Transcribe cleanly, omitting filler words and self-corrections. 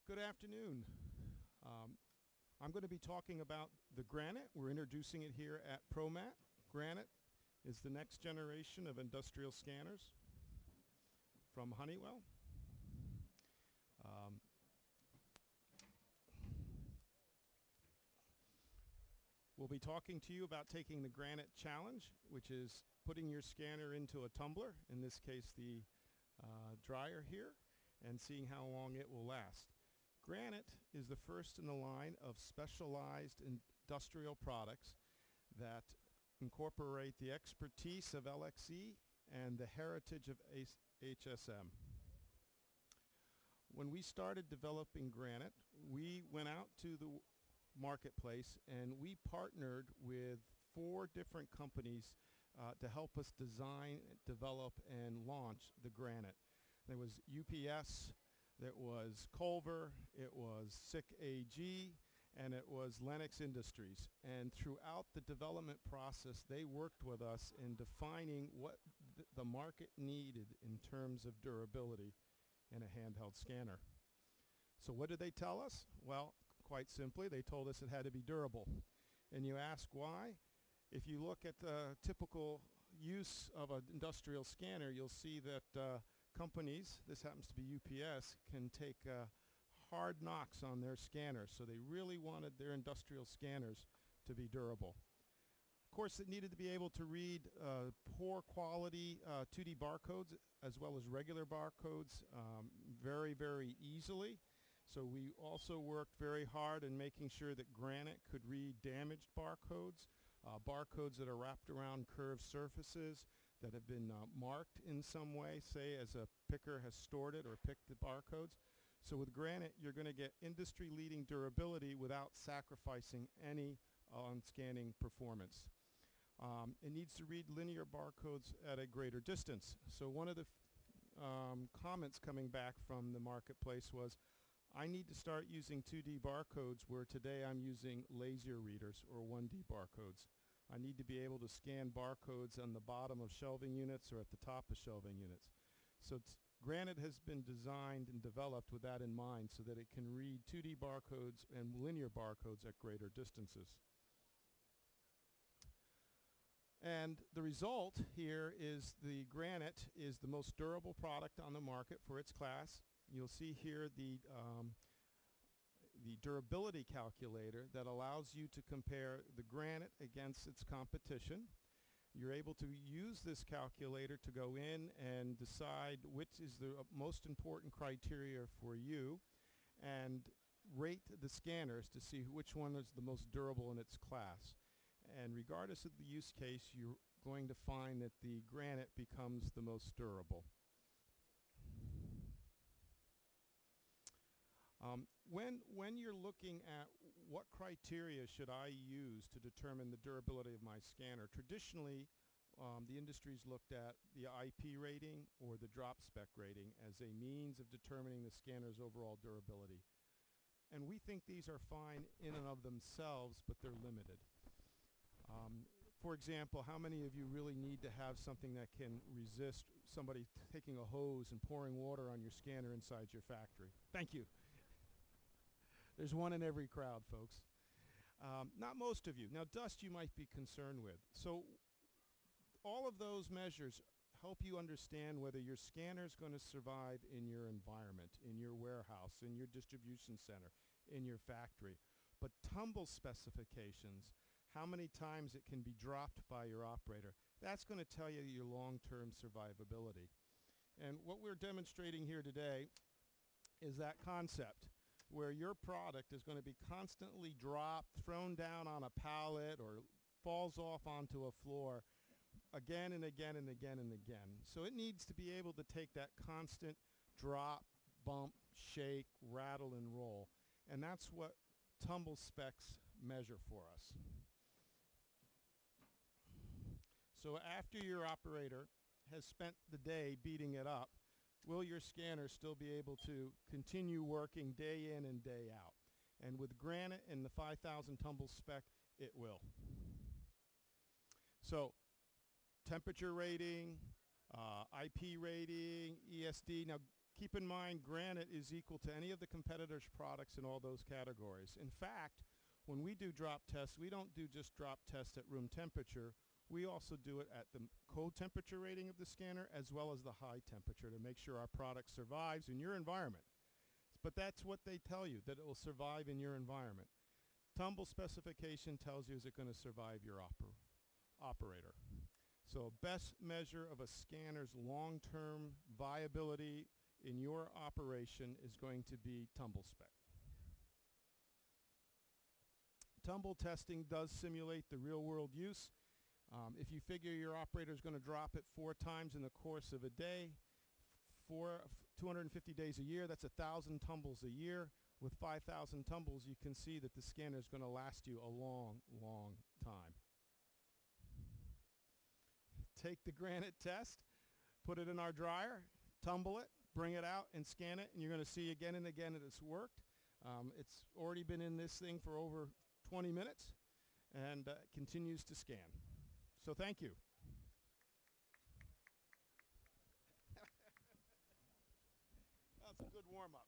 Good afternoon. I'm going to be talking about the Granit. We're introducing it here at ProMat. Granit is the next generation of industrial scanners from Honeywell. We'll be talking to you about taking the Granit challenge, which is putting your scanner into a tumbler, in this case the dryer here, and seeing how long it will last. Granit is the first in the line of specialized industrial products that incorporate the expertise of LXE and the heritage of HSM. When we started developing Granit, we went out to the marketplace and we partnered with 4 different companies to help us design, develop, and launch the Granit. There was UPS, there was Culver, it was SICK AG, and it was Lennox Industries. And throughout the development process, they worked with us in defining what the market needed in terms of durability in a handheld scanner. So what did they tell us? Well, quite simply, they told us it had to be durable. And you ask why? If you look at the typical use of an industrial scanner, you'll see that companies, this happens to be UPS, can take hard knocks on their scanners. So they really wanted their industrial scanners to be durable. Of course, it needed to be able to read poor quality 2D barcodes as well as regular barcodes very, very easily. So we also worked very hard in making sure that Granit could read damaged barcodes, barcodes that are wrapped around curved surfaces that have been marked in some way, say as a picker has stored it or picked the barcodes. So with Granit, you're going to get industry-leading durability without sacrificing any on-scanning performance. It needs to read linear barcodes at a greater distance. So one of the comments coming back from the marketplace was, I need to start using 2D barcodes where today I'm using laser readers or 1D barcodes. I need to be able to scan barcodes on the bottom of shelving units or at the top of shelving units. So Granit has been designed and developed with that in mind so that it can read 2D barcodes and linear barcodes at greater distances. And the result here is the Granit is the most durable product on the market for its class. You'll see here the durability calculator that allows you to compare the Granit against its competition. You're able to use this calculator to go in and decide which is the most important criteria for you and rate the scanners to see which one is the most durable in its class. And regardless of the use case, you're going to find that the Granit becomes the most durable. When you're looking at what criteria should I use to determine the durability of my scanner, traditionally the industry's looked at the IP rating or the drop spec rating as a means of determining the scanner's overall durability. And we think these are fine in and of themselves, but they're limited. For example, how many of you really need to have something that can resist somebody taking a hose and pouring water on your scanner inside your factory? Thank you. There's one in every crowd, folks. Not most of you. Now, dust you might be concerned with. So all of those measures help you understand whether your scanner is going to survive in your environment, in your warehouse, in your distribution center, in your factory. But tumble specifications, how many times it can be dropped by your operator, that's going to tell you your long-term survivability. And what we're demonstrating here today is that concept, where your product is going to be constantly dropped, thrown down on a pallet, or falls off onto a floor again and again and again and again. So it needs to be able to take that constant drop, bump, shake, rattle, and roll. And that's what tumble specs measure for us. So after your operator has spent the day beating it up, will your scanner still be able to continue working day in and day out? And with Granit and the 5000 tumble spec, it will. So temperature rating, IP rating, ESD. Now Keep in mind, Granit is equal to any of the competitors' products in all those categories. In fact, when we do drop tests, we don't do just drop tests at room temperature. We also do it at the cold temperature rating of the scanner as well as the high temperature to make sure our product survives in your environment. But that's what they tell you, that it will survive in your environment. Tumble specification tells you, is it going to survive your operator? So best measure of a scanner's long-term viability in your operation is going to be tumble spec. Tumble testing does simulate the real-world use. If you figure your operator is going to drop it 4 times in the course of a day, 250 days a year, that's 1,000 tumbles a year. With 5,000 tumbles, you can see that the scanner is going to last you a long, long time. Take the Granit test, put it in our dryer, tumble it, bring it out and scan it, and you're going to see again and again that it's worked. It's already been in this thing for over 20 minutes and continues to scan. So thank you. That's a good warm-up.